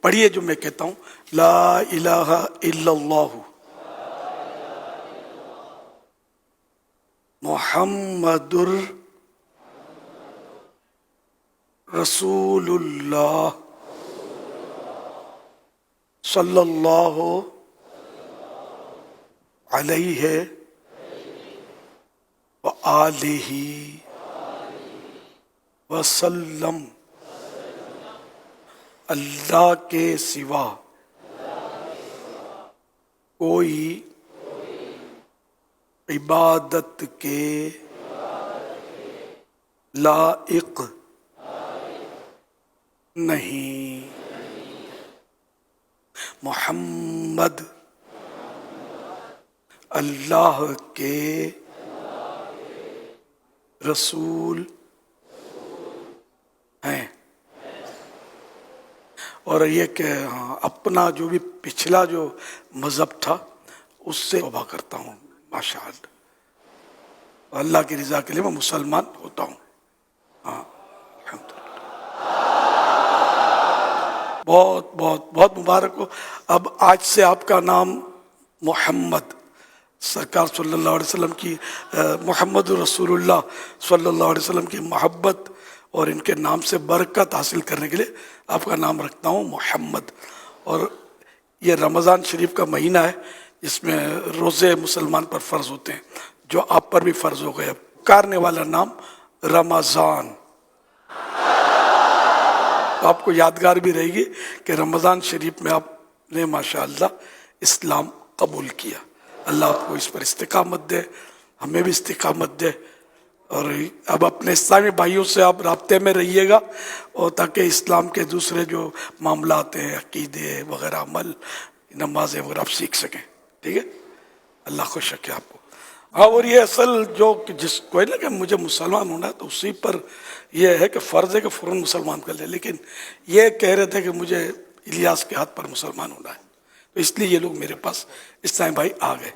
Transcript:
پڑھیے جو میں کہتا ہوں، لا الہ الا اللہ محمد رسول اللہ صلی اللہ علیہ وآلہ وسلم، اللہ کے سوا کوئی عبادت کے لائق نہیں، محمد اللہ کے رسول ہیں۔ اور یہ کہ اپنا جو بھی پچھلا جو مذہب تھا اس سے توبہ کرتا ہوں، ماشاءاللہ اللہ کی رضا کے لیے میں مسلمان ہوتا ہوں۔ ہاں الحمدللہ، بہت بہت بہت مبارک ہو۔ اب آج سے آپ کا نام محمد، سرکار صلی اللہ علیہ وسلم کی محمد رسول اللہ صلی اللہ علیہ وسلم کی محبت اور ان کے نام سے برکت حاصل کرنے کے لیے آپ کا نام رکھتا ہوں محمد۔ اور یہ رمضان شریف کا مہینہ ہے جس میں روزے مسلمان پر فرض ہوتے ہیں، جو آپ پر بھی فرض ہو گئے۔ پکارنے والا نام رمضان، تو آپ کو یادگار بھی رہے گی کہ رمضان شریف میں آپ نے ماشاءاللہ اسلام قبول کیا۔ اللہ آپ کو اس پر استقامت دے، ہمیں بھی استقامت دے، اور اب اپنے اسلامی بھائیوں سے آپ رابطے میں رہیے گا، اور تاکہ اسلام کے دوسرے جو معاملات ہیں، عقیدے وغیرہ، عمل، نمازیں وغیرہ آپ سیکھ سکیں، ٹھیک ہے؟ اللہ خوش رکھے آپ کو۔ ہاں، اور یہ اصل جو جس کو ہے نا کہ مجھے مسلمان ہونا ہے، تو اسی پر یہ ہے کہ فرض ہے کہ فوراً مسلمان کر لے، لیکن یہ کہہ رہے تھے کہ مجھے الیاس کے ہاتھ پر مسلمان ہونا ہے، تو اس لیے یہ لوگ میرے پاس اسلامی بھائی آ گئے۔